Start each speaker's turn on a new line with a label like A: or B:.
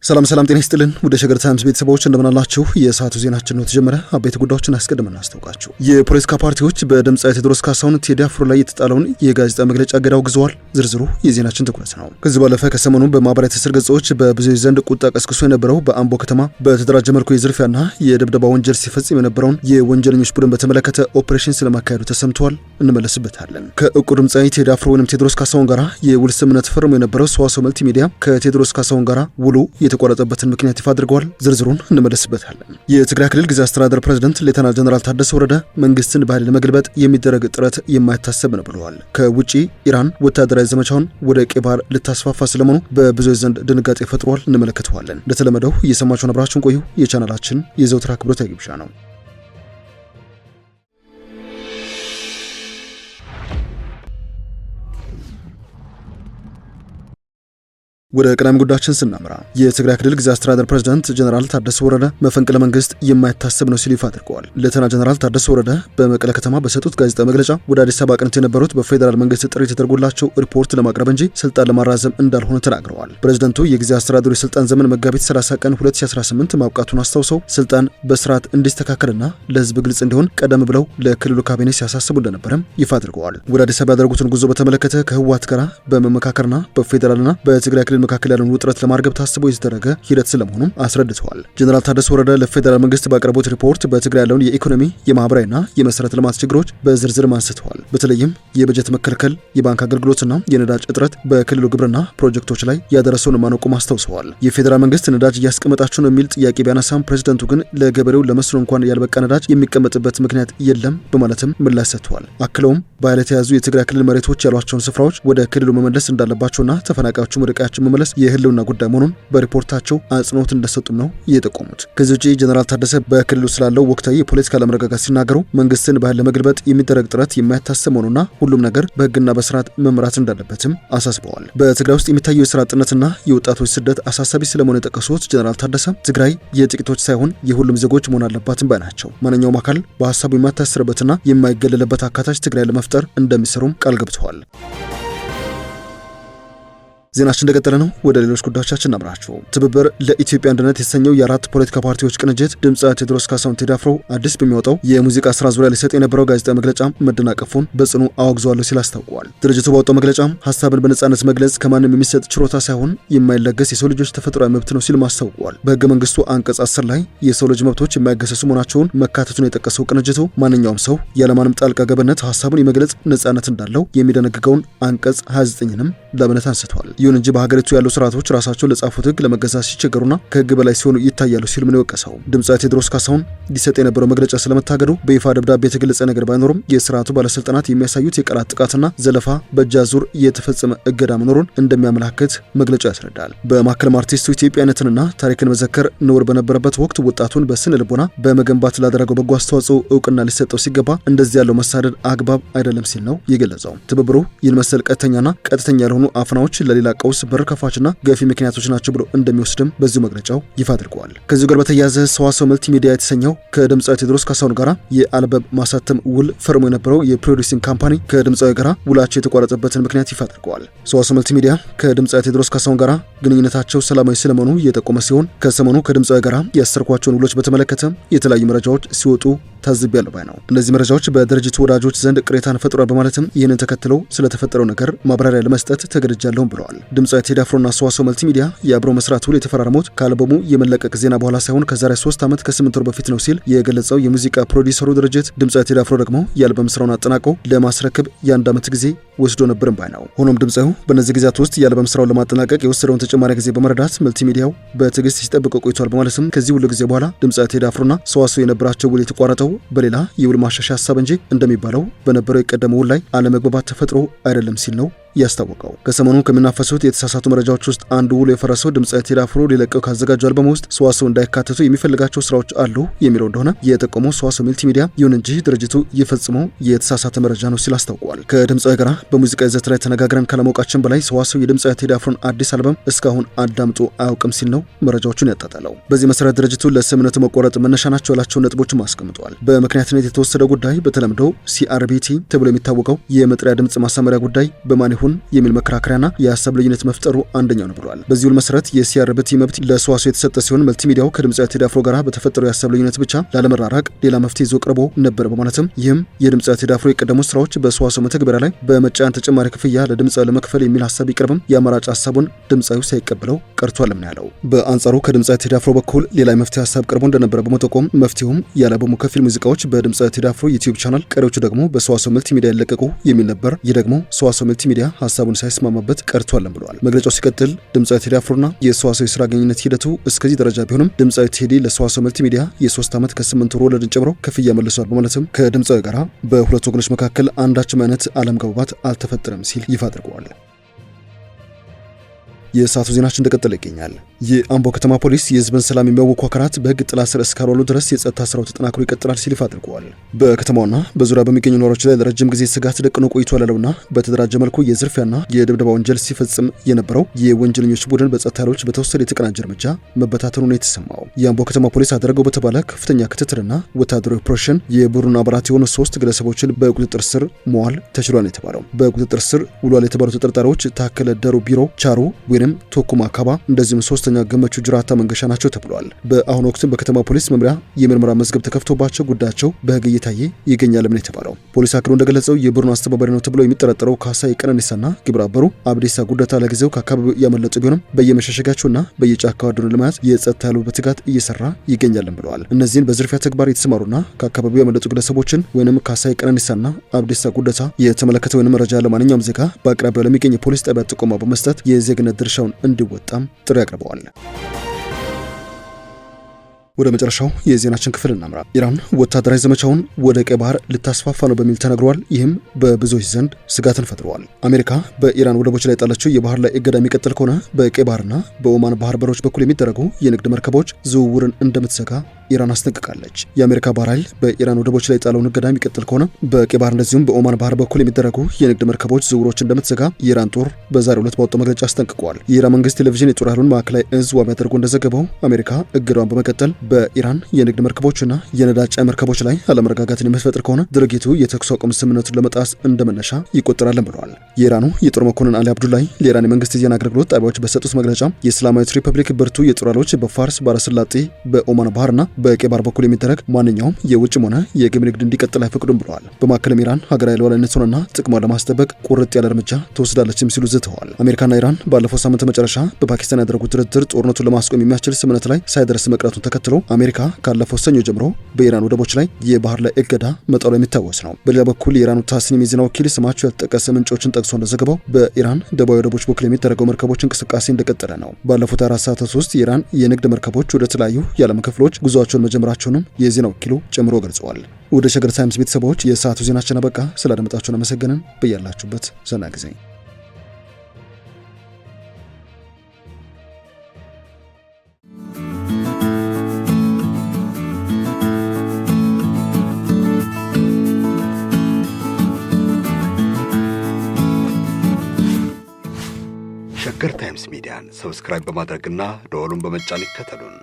A: ሰላም ጤና ይስጥልን ወደ ሸገር ታይምስ ቤተሰቦች እንደምናላችሁ የሰዓቱ ዜናችን ነው ተጀመረ። አበይት ጉዳዮችን አስቀድመን እናስተዋውቃችሁ። የፖለቲካ ፓርቲዎች በድምጻዊ ቴዎድሮስ ካሳሁን ቴዲ አፍሮ ላይ የተጣለውን የጋዜጣ መግለጫ እገዳ አውግዘዋል። ዝርዝሩ የዜናችን ትኩረት ነው። ከዚህ ባለፈ ከሰሞኑ በማህበራዊ ትስስር ገጾች በብዙዎች ዘንድ ቁጣ ቀስቅሶ የነበረው በአምቦ ከተማ በተደራጀ መልኩ የዝርፊያና የድብደባ ወንጀል ሲፈጽም የነበረውን የወንጀለኞች ቡድን በተመለከተ ኦፕሬሽን ስለማካሄዱ ተሰምቷል። እንመለስበታለን። ከእውቁ ድምጻዊ ቴዲ አፍሮ ወይም ቴዎድሮስ ካሳሁን ጋራ የውል ስምምነት ፈርሞ የነበረው ሰዋሰው መልቲ ሚዲያ ከቴዎድሮስ ካሳሁን ጋራ ውሉ የተቋረጠበትን ምክንያት ይፋ አድርገዋል። ዝርዝሩን እንመለስበታለን። የትግራይ ክልል ጊዜያዊ አስተዳደር ፕሬዝዳንት ሌተናል ጀነራል ታደሰ ወረደ መንግስትን በኃይል ለመገልበጥ የሚደረግ ጥረት የማይታሰብ ነው ብለዋል። ከውጪ ኢራን ወታደራዊ ዘመቻውን ወደ ቀይ ባህር ልታስፋፋ ስለመሆኑ በብዙዎች ዘንድ ድንጋጤ ፈጥሯል። እንመለከተዋለን። እንደተለመደው እየሰማችሁን አብራችሁን ቆዩ። የቻናላችን የዘውትር አክብሮታዊ ግብዣ ነው። ወደ ቀዳሚ ጉዳያችን ስናመራ የትግራይ ክልል ጊዜያዊ አስተዳደር ፕሬዝዳንት ጀነራል ታደሰ ወረደ መፈንቅለ መንግስት የማይታሰብ ነው ሲሉ ይፋ አድርገዋል። ሌተናል ጀነራል ታደሰ ወረደ በመቀለ ከተማ በሰጡት ጋዜጣዊ መግለጫ ወደ አዲስ አበባ አቅንተው የነበሩት በፌዴራል መንግስት ጥሪ ተደርጎላቸው ሪፖርት ለማቅረብ እንጂ ስልጣን ለማራዘም እንዳልሆነ ተናግረዋል። ፕሬዝዳንቱ የጊዜያዊ አስተዳደሩ የስልጣን ዘመን መጋቢት 30 ቀን 2018 ማብቃቱን አስታውሰው ስልጣን በስርዓት እንዲስተካከልና ለህዝብ ግልጽ እንዲሆን ቀደም ብለው ለክልሉ ካቢኔ ሲያሳስቡ እንደነበረም ይፋ አድርገዋል። ወደ አዲስ አበባ ያደረጉትን ጉዞ በተመለከተ ከህወሓት ጋር በመመካከርና በፌዴራልና በትግራይ ክልል መካከል ያለውን ውጥረት ለማርገብ ታስቦ የተደረገ ሂደት ስለመሆኑም አስረድተዋል። ጀነራል ታደሰ ወረደ ለፌዴራል መንግስት ባቀረቡት ሪፖርት በትግራይ ያለውን የኢኮኖሚ የማህበራዊና የመሰረተ ልማት ችግሮች በዝርዝር አንስተዋል። በተለይም የበጀት መከልከል፣ የባንክ አገልግሎትና የነዳጅ እጥረት በክልሉ ግብርና ፕሮጀክቶች ላይ ያደረሰውን ማነቆም አስታውሰዋል። የፌዴራል መንግስት ነዳጅ እያስቀመጣችሁ ነው የሚል ጥያቄ ቢያነሳም ፕሬዝዳንቱ ግን ለገበሬው ለመስኖ እንኳን ያልበቃ ነዳጅ የሚቀመጥበት ምክንያት የለም በማለትም ምላሽ ሰጥተዋል። አክለውም በኃይል የተያዙ የትግራይ ክልል መሬቶች ያሏቸውን ስፍራዎች ወደ ክልሉ መመለስ እንዳለባቸውና ተፈናቃዮቹ ወደ ቀያቸው መመለስ የህልውና ጉዳይ መሆኑን በሪፖርታቸው አጽንኦት እንደሰጡም ነው የጠቆሙት። ከዚህ ውጪ ጀነራል ታደሰ በክልሉ ስላለው ወቅታዊ የፖለቲካ አለመረጋጋት ሲናገሩ መንግስትን በኃይል ለመገልበጥ የሚደረግ ጥረት የማይታሰብ መሆኑና ሁሉም ነገር በህግና በስርዓት መምራት እንዳለበትም አሳስበዋል። በትግራይ ውስጥ የሚታየው የስራ አጥነትና የወጣቶች ስደት አሳሳቢ ስለመሆኑ የጠቀሱት ጀነራል ታደሰ ትግራይ የጥቂቶች ሳይሆን የሁሉም ዜጎች መሆን አለባትም ባይ ናቸው። ማንኛውም አካል በሀሳቡ የማይታሰርበትና የማይገለልበት አካታች ትግራይ ለመፍጠር እንደሚሰሩም ቃል ገብተዋል። ዜናችን እንደቀጠለ ነው። ወደ ሌሎች ጉዳዮቻችን እናምራችሁ። ትብብር ለኢትዮጵያ አንድነት የተሰኘው የአራት ፖለቲካ ፓርቲዎች ቅንጅት ድምጻዊ ቴዎድሮስ ካሳሁን ቴዲ አፍሮ አዲስ በሚወጣው የሙዚቃ ስራ ዙሪያ ሊሰጥ የነበረው ጋዜጣዊ መግለጫ መደናቀፉን በጽኑ አወግዟለሁ ሲል አስታውቋል። ድርጅቱ ባወጣው መግለጫ ሀሳብን በነጻነት መግለጽ ከማንም የሚሰጥ ችሮታ ሳይሆን የማይለገስ የሰው ልጆች ተፈጥሯዊ መብት ነው ሲል አስታውቋል። በህገ መንግስቱ አንቀጽ 10 ላይ የሰው ልጅ መብቶች የማይገሰሱ መሆናቸውን መካተቱን የጠቀሰው ቅንጅቱ ማንኛውም ሰው ያለማንም ጣልቃ ገብነት ሀሳቡን የመግለጽ ነጻነት እንዳለው የሚደነግገውን አንቀጽ 29ንም ለአብነት አንስተዋል። ይሁን እንጂ በሀገሪቱ ያሉ ስርዓቶች ራሳቸው ለጻፉት ህግ ለመገዛት ሲቸገሩና ከህግ በላይ ሲሆኑ ይታያሉ ሲል ምን ወቀሰው። ድምጻዊ ቴዎድሮስ ካሳሁን ሊሰጥ የነበረው መግለጫ ስለመታገዱ በይፋ ደብዳቤ የተገለጸ ነገር ባይኖርም የስርዓቱ ባለስልጣናት የሚያሳዩት የቃላት ጥቃትና ዘለፋ በእጅ አዙር የተፈጸመ እገዳ መኖሩን እንደሚያመላክት መግለጫው ያስረዳል። በማዕከላዊ አርቲስቱ ኢትዮጵያዊነትንና ታሪክን መዘከር ነውር በነበረበት ወቅት ወጣቱን በስነ ልቦና በመገንባት ላደረገው በጎ አስተዋጽኦ እውቅና ሊሰጠው ሲገባ እንደዚህ ያለው መሳደድ አግባብ አይደለም ሲል ነው የገለጸው። ትብብሩ ይህን መሰል ቀጥተኛና ቀጥተኛ ያልሆኑ አፍናዎች ለሌላ ቀውስ በር ከፋችና ገፊ ምክንያቶች ናቸው ብሎ እንደሚወስድም በዚሁ መግለጫው ይፋ አድርገዋል። ከዚሁ ጋር በተያያዘ ሰዋሰው መልቲ ሚዲያ የተሰኘው ከድምጻዊ ቴዎድሮስ ካሳሁን ጋራ የአልበም ማሳተም ውል ፈርሞ የነበረው የፕሮዲዩሲንግ ካምፓኒ ከድምጻዊ ጋራ ውላቸው የተቋረጠበትን ምክንያት ይፋ አድርገዋል። ሰዋሰው መልቲ ሚዲያ ከድምጻዊ ቴዎድሮስ ካሳሁን ጋራ ግንኙነታቸው ሰላማዊ ስለመሆኑ እየጠቆመ ሲሆን ከሰሞኑ ከድምጻዊ ጋራ ያሰርኳቸውን ውሎች በተመለከተ የተለያዩ መረጃዎች ሲወጡ ታዝቤያለሁ ባይ ነው። እነዚህ መረጃዎች በድርጅቱ ወዳጆች ዘንድ ቅሬታን ፈጥሯል በማለትም ይህንን ተከትለው ስለተፈጠረው ነገር ማብራሪያ ለመስጠት ተገድጃለሁ ብለዋል። ድምጻዊ ቴዲ አፍሮና ሰዋሰው መልቲ ሚዲያ የአብሮ መስራት ውል የተፈራረሙት ከአልበሙ የመለቀቅ ዜና በኋላ ሳይሆን ከዛሬ 3 ዓመት ከ8 ወር በፊት ነው ሲል የገለጸው የሙዚቃ ፕሮዲውሰሩ ድርጅት ድምጻዊ ቴዲ አፍሮ ደግሞ የአልበም ስራውን አጠናቀው ለማስረከብ የ1 ዓመት ጊዜ ወስዶ ነበርም ባይ ነው። ሆኖም ድምጻዊው በእነዚህ ጊዜያት ውስጥ የአልበም ስራውን ለማጠናቀቅ የወሰደውን ተጨማሪ ጊዜ በመረዳት መልቲ ሚዲያው በትዕግስት ሲጠብቀው ቆይቷል በማለትም ከዚህ ሁሉ ጊዜ በኋላ ድምጻዊ ቴዲ አፍሮና ሰዋሰው የነበራቸው ውል የተቋረጠው በሌላ የውል ማሻሻያ ሀሳብ እንጂ እንደሚባለው በነበረው የቀደመው ውል ላይ አለመግባባት ተፈጥሮ አይደለም ሲል ነው ያስታወቀው። ከሰሞኑ ከሚናፈሱት የተሳሳቱ መረጃዎች ውስጥ አንዱ ውሎ የፈረሰው ድምጻዊ ቴዲ አፍሮ ሊለቀው ካዘጋጀው አልበም ውስጥ ሰዋሰው እንዳይካተቱ የሚፈልጋቸው ስራዎች አሉ የሚለው እንደሆነ የጠቆመው ሰዋሰው መልቲ ሚዲያ ይሁን እንጂ ድርጅቱ የፈጽመው የተሳሳተ መረጃ ነው ሲል አስታውቋል። ከድምጻዊ ጋራ በሙዚቃ ይዘት ላይ ተነጋግረን ካለማወቃችን በላይ ሰዋሰው የድምጻዊ ቴዲ አፍሮን አዲስ አልበም እስካሁን አዳምጦ አያውቅም ሲል ነው መረጃዎቹን ያጣጣለው። በዚህ መሰረት ድርጅቱ ለስምምነቱ መቆረጥ መነሻ ናቸው ያላቸውን ነጥቦችም አስቀምጧል። በምክንያትነት የተወሰደው ጉዳይ በተለምዶ CRBT ተብሎ የሚታወቀው የመጥሪያ ድምጽ ማሳመሪያ ጉዳይ በማን ይሁን የሚል መከራከሪያና የሀሳብ ልዩነት መፍጠሩ አንደኛው ነው ብሏል። በዚህ ውል መሰረት የሲአርቢቲ መብት ለሰዋሰው የተሰጠ ሲሆን መልቲሚዲያው ከድምጻዊ ቴዲ አፍሮ ጋር በተፈጠረው የሀሳብ ልዩነት ብቻ ላለመራራቅ ሌላ መፍትሄ ይዞ ቀርቦ ነበር በማለትም ይህም የድምጻዊ ቴዲ አፍሮ የቀደሙ ስራዎች በሰዋሰው መተግበሪያ ላይ በመጫን ተጨማሪ ክፍያ ለድምጻዊ ለመክፈል የሚል ሀሳብ ይቀርብም የአማራጭ ሀሳቡን ድምጻዊው ሳይቀበለው ቀርቷል ነው ያለው። በአንጻሩ ከድምጻዊ ቴዲ አፍሮ በኩል ሌላ መፍትሄ ሀሳብ ቀርቦ እንደነበረ በመጠቆም መፍትሄውም የአልበሙ ከፊል ሙዚቃዎች በድምጻዊ ቴዲ አፍሮ ዩቲዩብ ቻናል፣ ቀሪዎቹ ደግሞ በሰዋሰው መልቲሚዲያ ይለቀቁ የሚል ነበር። ይህ ደግሞ ሰዋሰው መልቲሚዲያ ሀሳቡን ሳይስማማበት ቀርቷል ብለዋል። መግለጫው ሲቀጥል ድምጻዊ ቴዲ አፍሮና የሰዋሰው የስራ ግንኙነት ሂደቱ እስከዚህ ደረጃ ቢሆንም ድምጻዊ ቴዲ ለሰዋሰው መልቲሚዲያ የ3 ዓመት ከ8 ወር ወለድን ጨምሮ ክፍያ መልሷል በማለትም ከድምጻዊ ጋር በሁለቱ ወገኖች መካከል አንዳችም አይነት አለመግባባት አልተፈጠረም ሲል ይፋ አድርገዋል። የሰዓቱ ዜናችን እንደቀጠለ ይገኛል። የአምቦ ከተማ ፖሊስ የህዝብን ሰላም የሚያውኩ አካላት በህግ ጥላ ስር እስካልዋሉ ድረስ የጸጥታ ስራው ተጠናክሮ ይቀጥላል ሲል ይፋ አድርገዋል። በከተማዋና በዙሪያ በሚገኙ ነዋሪዎች ላይ ለረጅም ጊዜ ስጋት ደቅኖ ቆይቷል ያለውና በተደራጀ መልኩ የዝርፊያና የድብደባ ወንጀል ሲፈጽም የነበረው የወንጀለኞች ቡድን በጸጥታ ኃይሎች በተወሰደ የተቀናጀ እርምጃ መበታተኑ ነው የተሰማው። የአምቦ ከተማ ፖሊስ አደረገው በተባለ ከፍተኛ ክትትልና ወታደራዊ ኦፕሬሽን የቡድኑ አባላት የሆኑ 3 ግለሰቦችን በቁጥጥር ስር መዋል ተችሏል የተባለው። በቁጥጥር ስር ውሏል የተባሉ ተጠርጣሪዎች ታከለ ደሩ ቢሮ ቻሩ ወይንም ቶኩማ አካባ እንደዚሁም ሶስተኛ ገመቹ ጅራታ መንገሻ ናቸው ተብሏል። በአሁኑ ወቅት በከተማ ፖሊስ መምሪያ የምርመራ መዝገብ ተከፍቶባቸው ጉዳያቸው በህግ እየታየ ይገኛል ነው የተባለው። ፖሊስ አክሎ እንደገለጸው የቡድኑ አስተባባሪ ነው ተብሎ የሚጠረጠረው ካሳይ ቀነኒሳና ግብረ አበሩ አብዲሳ ጉዳታ ለጊዜው ከአካባቢው ያመለጡ ቢሆንም በየመሸሸጋቸውና በየጫካው አድረው ለማያዝ የጸጥታ ኃይሉ በትጋት እየሰራ ይገኛል ብለዋል። እነዚህን በዝርፊያ ተግባር የተሰማሩና ከአካባቢው ያመለጡ ግለሰቦችን ወይንም ካሳይ ቀነኒሳና አብዲሳ ጉዳታ የተመለከተ ወይንም መረጃ ለማንኛውም ዜጋ በአቅራቢያው ለሚገኝ የፖሊስ ጣቢያ ጥቆማ በመስጠት የዜግነት ድርሻውን እንዲወጣም ጥሪ አቅርበዋል። ወደ መጨረሻው የዜናችን ክፍል እናምራ። ኢራን ወታደራዊ ዘመቻውን ወደ ቀይ ባህር ልታስፋፋ ነው በሚል ተነግሯል። ይህም በብዙዎች ዘንድ ስጋትን ፈጥሯል። አሜሪካ በኢራን ወደቦች ላይ ጣለችው የባህር ላይ እገዳ የሚቀጥል ከሆነ በቀይ ባህርና በኦማን ባህር በሮች በኩል የሚደረጉ የንግድ መርከቦች ዝውውርን እንደምትዘጋ ኢራን አስጠንቅቃለች። የአሜሪካ ባህር ኃይል በኢራን ወደቦች ላይ ጣለውን እገዳ የሚቀጥል ከሆነ በቀይ ባህር እንደዚሁም በኦማን ባህር በኩል የሚደረጉ የንግድ መርከቦች ዝውውሮች እንደምትዘጋ የኢራን ጦር በዛሬው ዕለት ባወጣው መግለጫ አስጠንቅቋል። የኢራን መንግስት ቴሌቪዥን የጦር ኃይሉን ማዕከላዊ እዝ ዋቢ አድርጎ እንደዘገበው አሜሪካ እገዳውን በመቀጠል በኢራን የንግድ መርከቦችና የነዳጅ ጫኝ መርከቦች ላይ አለመረጋጋትን የሚፈጥር ከሆነ ድርጊቱ የተኩስ አቁም ስምምነቱን ለመጣስ እንደመነሻ ይቆጠራል ብለዋል። የኢራኑ የጦር መኮንን አሊ አብዱላይ ለኢራን የመንግስት የዜና አገልግሎት ጣቢያዎች በሰጡት መግለጫ የእስላማዊት ሪፐብሊክ ብርቱ የጦር ኃይሎች በፋርስ ባሕረ ሰላጤ በኦማን ባህርና በቀይ ባህር በኩል የሚደረግ ማንኛውም የውጭም ሆነ የግብ ንግድ እንዲቀጥል አይፈቅዱም ብለዋል። በማዕከላዊ ኢራን ሀገራዊ ሉዓላዊነቷንና ጥቅሟን ለማስጠበቅ ቁርጥ ያለ እርምጃ ትወስዳለችም ሲሉ ዝተዋል። አሜሪካና ኢራን ባለፈው ሳምንት መጨረሻ በፓኪስታን ያደረጉት ድርድር ጦርነቱን ለማስቆም የሚያስችል ስምምነት ላይ ሳይደርስ መቅረቱን ተከትሎ አሜሪካ ካለፈው ሰኞ ጀምሮ በኢራን ወደቦች ላይ የባህር ላይ እገዳ መጣሉ የሚታወስ ነው። በሌላ በኩል የኢራኑ ታስኒም የዜና ወኪል ስማቸው ያልተጠቀሰ ምንጮችን ጠቅሶ እንደዘገበው በኢራን ደቡባዊ ወደቦች በኩል የሚደረገው መርከቦች እንቅስቃሴ እንደቀጠለ ነው። ባለፉት 4 ሰዓታት ውስጥ የኢራን የንግድ መርከቦች ወደ ተለያዩ የዓለም ክፍሎች ጉዞአቸውን መጀመራቸውንም የዜና ወኪሉ ጨምሮ ገልጸዋል። ወደ ሸገር ታይምስ ቤተሰቦች የሰዓቱ ዜናችን አበቃ። ስላደመጣችሁን አመሰግነን። በያላችሁበት ሰና ጊዜ
B: ሸገር ታይምስ ሚዲያን ሰብስክራይብ በማድረግና ደወሉን በመጫን ይከተሉን።